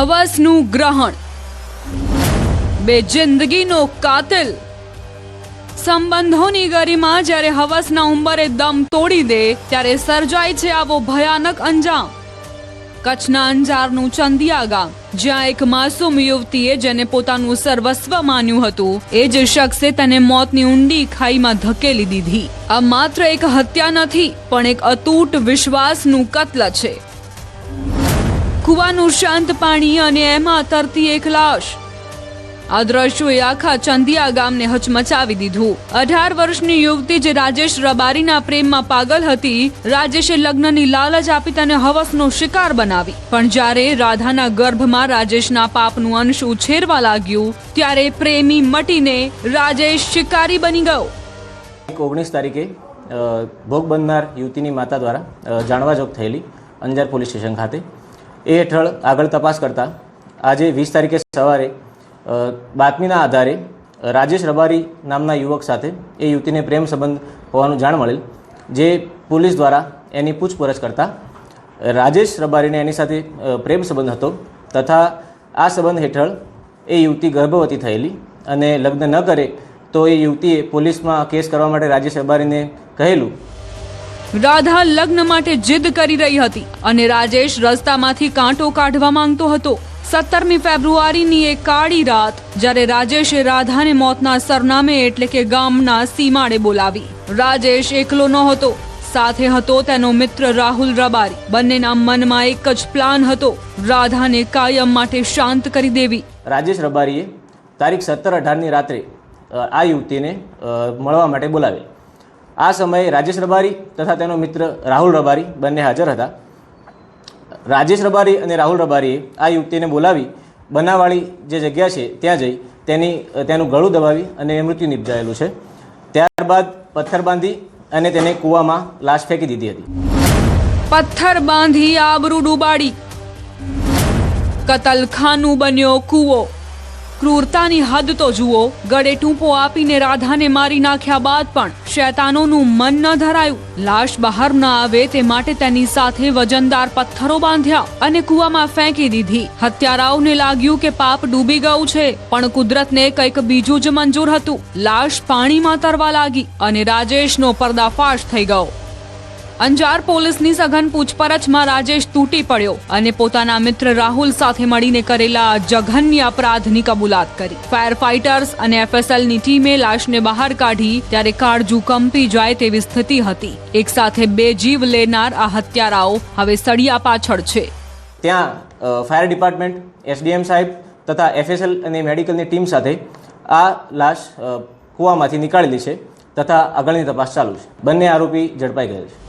હવસનું ગ્રહણ, બે જિંદગીનો કાતિલ। સંબંધોની ગરિમા જ્યારે હવસના ઉંબરે દમ તોડી દે ત્યારે સર્જાય છે આવો ભયાનક અંજામ। કચ્છના અંજારનું ચંદિયા ગામ, જ્યાં એક માસૂમ યુવતીએ જેને પોતાનું સર્વસ્વ માન્યું હતું એ જ શખ્સે તેને મોતની ઊંડી ખાઈમાં ધકેલી દીધી। આ માત્ર એક હત્યા નથી, પણ એક અતૂટ વિશ્વાસનું કત્લ છે। કુવાનું શાંત પાણી અને એમાં તરતી એક લાશ। આ દ્રશ્યોએ આખા ચંદિયા ગામને હચમચાવી દીધું। 18 વર્ષની યુવતી જે રાજેશ રબારીના પ્રેમમાં પાગલ હતી, રાજેશે લગ્નની લાલચ આપી તેને હવસનો શિકાર બનાવી। પણ જ્યારે રાધાના ગર્ભમાં રાજેશના પાપનું અંશ ઉછેરવા લાગ્યું ત્યારે પ્રેમી મટીને રાજેશ શિકારી બની ગયો। 19 તારીખે ભોગ બનનાર યુવતીની માતા દ્વારા જાણવાજોગ થયેલી અંજાર પોલીસ સ્ટેશન ખાતે એ હેઠળ આગળ તપાસ કરતા આજે 20 તારીખે સવારે બાતમીના આધારે રાજેશ રબારી નામના યુવક સાથે એ યુવતીને પ્રેમ સંબંધ હોવાનું જાણ મળેલ, જે પોલીસ દ્વારા એની પૂછપરછ કરતા રાજેશ રબારીને એની સાથે પ્રેમ સંબંધ હતો તથા આ સંબંધ હેઠળ એ યુવતી ગર્ભવતી થયેલી અને લગ્ન ન કરે તો એ યુવતીએ પોલીસમાં કેસ કરવા માટે રાજેશ રબારીને કહેલું। રાધા લગ્ન માટે જીદ કરી રહી હતી અને રાજેશ રસ્તામાંથી કાંટો કાઢવા માંગતો હતો। 17મી ફેબ્રુઆરીની એક કાળી રાત જ્યારે રાજેશે રાધાને મોતના સરનામે એટલે કે ગામના સીમાડે બોલાવી। રાજેશ એકલો નહોતો, સાથે હતો તેનો મિત્ર રાહુલ રબારી। બંનેના મનમાં એક જ પ્લાન હતો, રાધાને કાયમ માટે શાંત કરી દેવી। રાજેશ રબારીએ તારીખ 17-18ની રાત્રે આ યુવતીને મળવા માટે બોલાવેલ। આ સમયે રાજેશ રબારી તથા તેનો મિત્ર રાહુલ રબારી બંને હાજર હતા। રાજેશ રબારી અને રાહુલ રબારીએ આ યુવતીને બોલાવી બનાવવાળી જે જગ્યા છે ત્યાં જઈ તેનું ગળું દબાવી અને મૃત્યુ નિપજાયેલું છે। ત્યારબાદ પથ્થર બાંધી અને તેને કૂવામાં લાશ ફેંકી દીધી હતી। પથ્થર બાંધી આબરૂ ડૂબાડી, કતલખાનું બન્યો કૂવો। ક્રૂરતાની હદ તો જુઓ, ગળે ટૂંપો આપીને રાધાને મારી નાખ્યા બાદ પણ શૈતાનોનું મન ન ધરાયું। લાશ બહાર ન આવે તે માટે તેની સાથે વજનદાર પથ્થરો બાંધ્યા અને કૂવામાં ફેંકી દીધી। હત્યારાઓને લાગ્યું કે પાપ ડૂબી ગયું છે, પણ કુદરતને કંઈક બીજું જ મંજૂર હતું। લાશ પાણીમાં તરવા લાગી અને રાજેશનો પર્દાફાશ થઈ ગયો। અંજાર પોલીસની સઘન પૂછપરછમાં રાજેશ તૂટી પડ્યો અને પોતાના મિત્ર રાહુલ સાથે મળીને કરેલા જઘન્ય અપરાધની કબૂલાત કરી। ફાયર ફાઇટર્સ અને એફએસએલની ટીમે લાશને બહાર કાઢી ત્યારે કાળજું કંપી જાય તેવી સ્થિતિ હતી। એક સાથે 2 જીવ લેનાર આ હત્યારાઓ હવે સળિયા પાછળ છે। ત્યાં ફાયર ડિપાર્ટમેન્ટ, એસડીએમ સાહેબ તથા એફએસએલ અને મેડિકલની ટીમ સાથે આ લાશ કૂવામાંથી નીકાળેલી છે તથા આગળની તપાસ ચાલુ છે। બંને આરોપી ઝડપાઈ ગયેલ છે।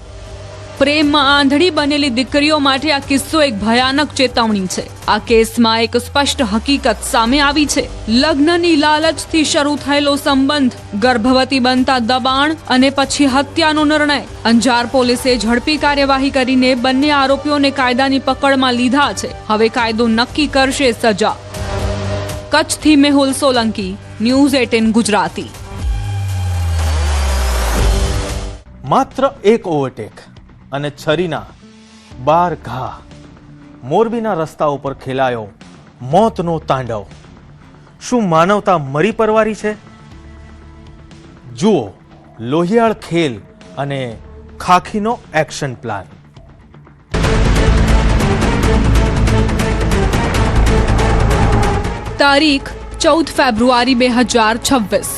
પ્રેમમાં આંધળી બનેલી દીકરીઓ માટે આ કિસ્સો એક ભયાનક ચેતવણી છે। આ કેસમાં એક સ્પષ્ટ હકીકત સામે આવી છે। લગ્નની લાલચથી શરૂ થયેલો સંબંધ, ગર્ભવતી બનતા દબાણ અને પછી હત્યાનો નિર્ણય। અંજાર પોલીસે ઝડપી કાર્યવાહી કરીને બંને આરોપીઓને કાયદાની પકડમાં લીધા છે। હવે કાયદો નક્કી કરશે સજા। કચ્છથી મેહુલ સોલંકી, ન્યૂઝ 18 ગુજરાતી। માત્ર એક ઓવરટેક અને છરીના 12 ઘા, મોરબીના રસ્તાઓ પર ખેલાયો મોતનો તાંડવ। શું માનવતા મરી પરવારી છે? જુઓ લોહિયાળ ખેલ અને ખાખીનો એક્શન પ્લાન। તારીખ 14 ફેબ્રુઆરી 2026।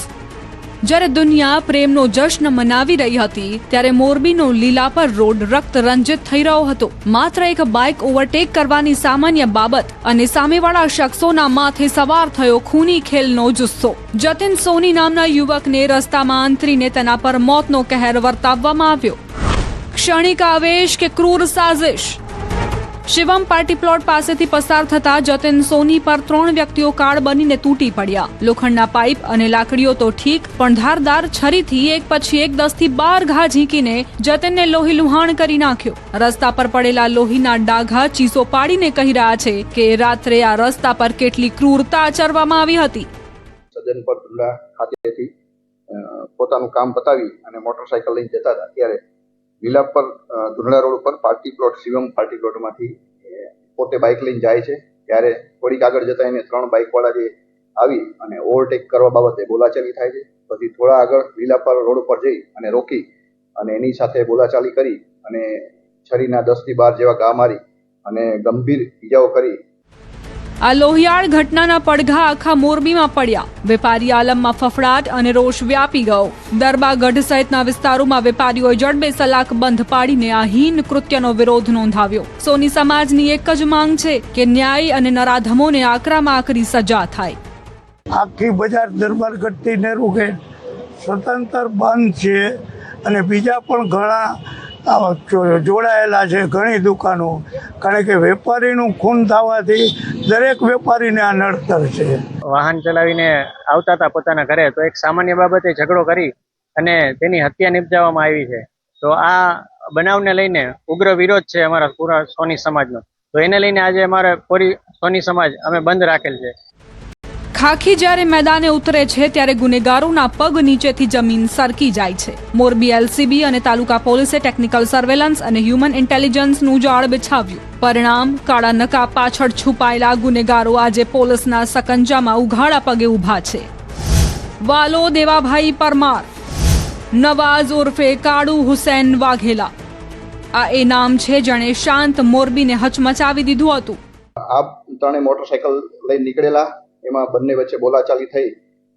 જ્યારે દુનિયા પ્રેમનો જશ્ન મનાવી રહી હતી ત્યારે મોરબીનો લીલાપર રોડ રક્ત રંજિત થઈ રહ્યો હતો। માત્ર એક બાઇક ઓવરટેક કરવાની સામાન્ય બાબત અને સામેવાળા શખ્સોના માથે સવાર થયો ખૂની ખેલનો જુસ્સો। જતીન સોની નામના યુવકને રસ્તામાં અંતરીને તેના પર મોતનો કહેર વર્તાવવામાં આવ્યો। ક્ષણિક આવેશ કે ક્રૂર સાજિશ? શિવમ પાર્ટી પ્લોટ પાસેથી પસાર થતા જતીન સોની પર 3 વ્યક્તિઓ કાળ બનીને તૂટી પડ્યા। લોખંડના પાઇપ અને લાકડીઓ તો ઠીક, પણ ધારદાર છરીથી એક પછી એક 10 થી 12 ઘા ઝીંકીને જતીનને લોહી લુહાણ કરી નાખ્યો। રસ્તા પર પડેલા લોહીના ડાઘા ચીસો પાડીને કહી રહ્યા છે કે રાત્રે આ રસ્તા પર કેટલી ક્રૂરતા આચરવામાં આવી હતી। સજન પર ધુંડા ખાતેથી પોતાનું કામ પતાવી અને મોટરસાયકલ લઈને જતા હતા ત્યારે લીલા પર ધુંડા રોડ પર પાર્ટી પ્લોટ, શિવમ પાર્ટી પ્લોટમાંથી પોતે બાઇક લઈને જાય છે। ત્યારે થોડીક આગળ જતા એને 3 બાઇકવાળા જે આવી અને ઓવરટેક કરવા બાબતે બોલાચાલી થાય છે. પછી થોડા આગળ લીલાપર રોડ ઉપર જઈ અને રોકી અને એની સાથે બોલાચાલી કરી અને છરીના 10 થી 12 જેવા ઘા મારી અને ગંભીર ઈજાઓ કરી. આ લોહિયાળ ઘટનાના પડઘા આખા મોરબીમાં પડ્યા. વેપારી આલમમાં ફફડાટ અને રોષ વ્યાપી ગયો. દરબાગઢ સહિતના વિસ્તારોમાં વેપારીઓએ જડબે સલાક બંધ પાડીને આ હીન કૃત્યનો વિરોધ નોંધાવ્યો. સોની સમાજની એક જ માંગ છે કે ન્યાય અને નરાધમોને આકરામાં આકરી સજા થાય. આખી બજાર દરબારગઢથી નેहरू ગેટ સ્વતંત્ર બંધ છે અને બીજા પણ ઘણા જોડાયેલા છે, ઘણી દુકાનો. કારણ કે વેપારીનું ખૂન થવાથી દરેક વેપારીને આ નડતર છે. વાહન ચલાવીને આવતા હતા પોતાના ઘરે, તો એક સામાન્ય બાબતે ઝઘડો કરી અને તેની હત્યા નિપજાવવામાં આવી છે. તો આ બનાવને લઈને ઉગ્ર વિરોધ છે અમારા પૂરા સોની સમાજનો. તો એને લઈને આજે અમારે પૂરી સોની સમાજ અમે બંધ રાખેલ છે. ખાખી જ્યારે મેદાને ઉતરે છે ત્યારે ગુનેગારોના પગ નીચેથી જમીન સરકી જાય છે. મોરબી એલસીબી અને તાલુકા પોલીસે ટેકનિકલ સર્વેલન્સ અને હ્યુમન ઇન્ટેલિજન્સનું જાળ બિછાવ્યું. પરિણામ, કાળા નકા પાછળ છુપાયેલા ગુનેગારો આજે પોલીસના સકંજામાં ઉઘાડા પગે ઊભા છે. વાલો દેવાભાઈ પરમાર, નવાઝ ઉર્ફે કાળુ હુસૈન વાઘેલા, આ એ નામ છે જેણે શાંત મોરબીને હચમચાવી દીધું હતું. આ ત્રણે મોટરસાયકલ લઈને નીકળેલા. એમાં બંને વચ્ચે બોલાચાલી થઈ.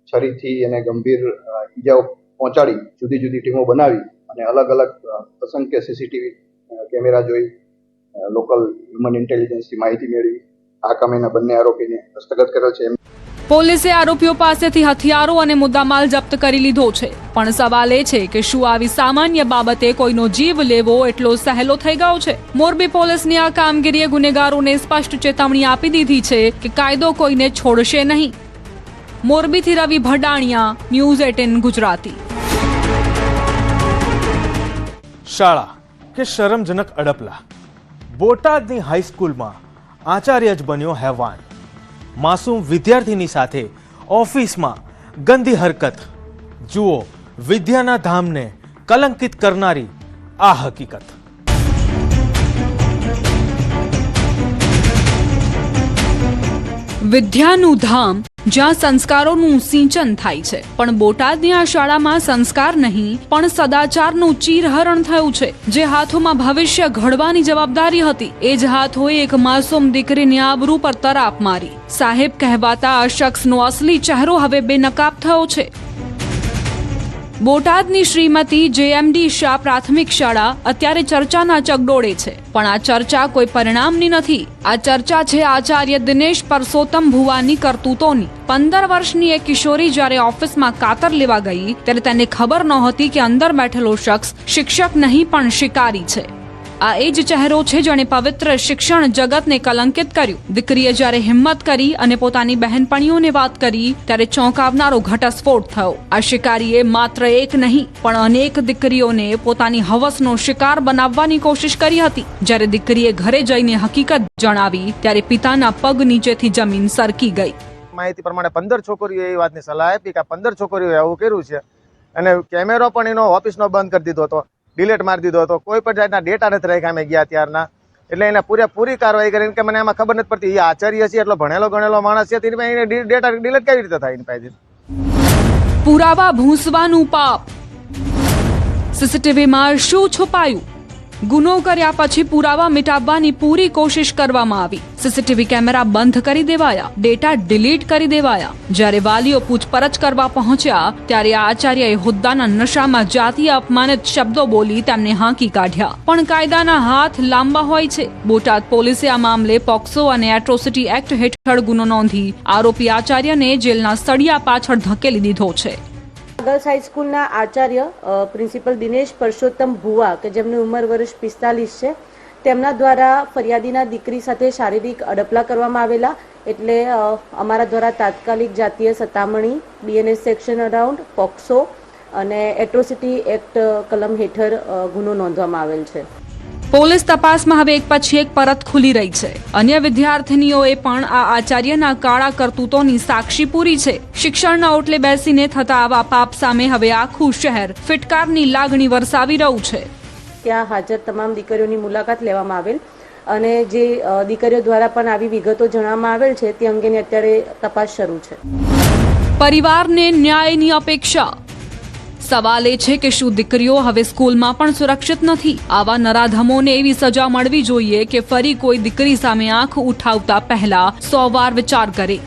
છરીથી એને ગંભીર ઈજાઓ પહોંચાડી જુદી જુદી ટીમો બનાવી અને અલગ અલગ અસંખ્ય સીસીટીવી કેમેરા જોઈ લોકલ હ્યુમન ઇન્ટેલિજન્સથી માહિતી મેળવી આ કામેના બંને આરોપીને હસ્તગત કરેલ છે. પોલીસે આરોપીઓ પાસેથી હથિયારો અને મુદ્દામાલ જપ્ત કરી લીધો છે. પણ સવાલ એ છે કે શું આવી સામાન્ય બાબતે કોઈનો જીવ લેવો એટલો સહેલો થઈ ગયો છે? મોરબી પોલીસની આ કામગીરીએ ગુનેગારોને સ્પષ્ટ ચેતવણી આપી દીધી છે કે કાયદો કોઈને છોડશે નહીં. મોરબીથી રવિ ભડાણિયા, ન્યૂઝ 18 ગુજરાતી. શાળા કે શરમજનક અડપલા. બોટાદની હાઈસ્કૂલમાં આચાર્ય જ બન્યો હેવાન. માસૂમ વિદ્યાર્થીની સાથે ઓફિસમાં ગંદી હરકત. જુઓ વિદ્યાના ધામને કલંકિત કરનારી આ હકીકત. વિદ્યાનું ધામ, જ્યાં સંસ્કારોનું સિંચન થાય છે. પણ બોટાદની આ શાળામાં સંસ્કાર નહીં પણ સદાચારનું ચીરહરણ થયું છે. જે હાથોમાં ભવિષ્ય ઘડવાની જવાબદારી હતી, એ જ હાથોએ એક માસૂમ દીકરીની આબરૂ પર તરાપ મારી. સાહેબ કહેવાતા આ શખ્સનો અસલી ચહેરો હવે બેનકાબ થયો છે. બોટાદની શ્રીમતી JMD શાહ પ્રાથમિક શાળા અત્યારે ચર્ચાના ચગડોળે છે. પણ આ ચર્ચા કોઈ પરિણામની નથી. આ ચર્ચા છે આચાર્ય દિનેશ પરસોત્તમ ભુવાની કરતૂતોની. 15 વર્ષની એક કિશોરી જ્યારે ઓફિસમાં કાતર લેવા ગઈ ત્યારે તેને ખબર નહોતી કે અંદર બેઠેલો શખ્સ શિક્ષક નહીં પણ શિકારી છે. આ એ જ ચહેરો છે જેણે પવિત્ર શિક્ષણ જગતને કલંકિત કર્યું. દીકરીએ જ્યારે હિંમત કરી અને પોતાની બહેનપણીઓને વાત કરી ત્યારે ચોંકાવનારો ઘટસ્ફોટ થયો. આ શિકારીએ માત્ર એક નહીં પણ અનેક દીકરીઓને પોતાની હવસનો શિકાર બનાવવાની કોશિશ કરી હતી. જ્યારે દીકરીએ ઘરે જઈને હકીકત જણાવી ત્યારે પિતાના પગ નીચેથી જમીન સરકી ગઈ. માહિતી પ્રમાણે 15 છોકરીઓ એ વાતની સલાહ આપી કે 15 છોકરીઓએ આવું કર્યું છે અને કેમેરો પણ એનો ઓફિસનો બંધ કરી દીધો હતો, ડિલીટ મારી દીધો હતો. કોઈ પણ જાતના ડેટા નથી રાખ્યા અમે ગયા ત્યારના. એટલે એને પૂરી કાર્યવાહી કરીને કે મને એમાં ખબર નથી પડતી એ આચાર્ય છે, એટલો ભણેલો ગણેલો માણસ છે, તેની પાસે ડેટા ડિલીટ કેવી રીતે થાય એની પાસે? પુરાવા ભૂંસવાનું પાપ. સીસીટીવીમાં શું છુપાયું? ગુનો કર્યા પછી પુરાવા મિટાવવાની પૂરી કોશિશ કરવામાં આવી. સીસીટીવી કેમેરા બંધ કરી દેવાયા, ડેટા ડિલીટ કરી દેવાયા. જ્યારે વાલીઓ પૂછપરછ કરવા પહોંચ્યા ત્યારે આચાર્યએ હોદ્દાના નશામાં જાતીય અપમાનિત શબ્દો બોલી તેમને હાંકી કાઢ્યા. પણ કાયદાના હાથ લાંબા હોય છે. બોટાદ પોલીસે આ મામલે પોક્સો અને એટ્રોસિટી એક્ટ હેઠળ ગુનો નોંધી આરોપી આચાર્યને જેલના સળિયા પાછળ ધકેલી દીધો છે. ગર્લ્સ હાઈસ્કૂલના આચાર્ય પ્રિન્સિપલ દિનેશ પરસોત્તમ ભુવા કે જેમની ઉંમર વર્ષ 45 છે, તેમના દ્વારા ફરિયાદીના દીકરી સાથે શારીરિક અડપલા કરવામાં આવેલા. એટલે અમારા દ્વારા તાત્કાલિક જાતીય સતામણી, BNS સેક્શન અરાઉન્ડ, પોક્સો અને એટ્રોસિટી એક્ટ કલમ હેઠળ ગુનો નોંધવામાં આવેલ છે. પોલીસ તપાસમાં હવે એક પછી એક પરત ખુલી રહી છે. અન્ય વિદ્યાર્થીનીઓએ પણ આ આચાર્યના કાળા કરતૂતોની સાક્ષી પૂરી છે. શિક્ષણના ઓટલે બેસીને થતા આવા પાપ સામે હવે આખું શહેર ફિટકારની લાગણી વરસાવી રહ્યું છે. ત્યાં હાજર તમામ દીકરીઓની મુલાકાત લેવામાં આવેલ અને જે દીકરીઓ દ્વારા પણ આવી વિગતો જણાવવામાં આવેલ છે તે અંગેની અત્યારે તપાસ શરૂ છે. પરિવારને ન્યાયની અપેક્ષા. સવાલ એ છે કે શું દીકરીઓ હવે સ્કૂલમાં પણ સુરક્ષિત નથી? આવા નરાધમોને એવી સજા મળવી જોઈએ કે ફરી કોઈ દીકરી સામે આંખ ઉઠાવતા પહેલા 100 વાર વિચાર કરે.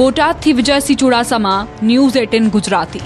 બોટાદથી વિજયસિંહ ચુડાસમા, ન્યૂઝ 18 ગુજરાતી.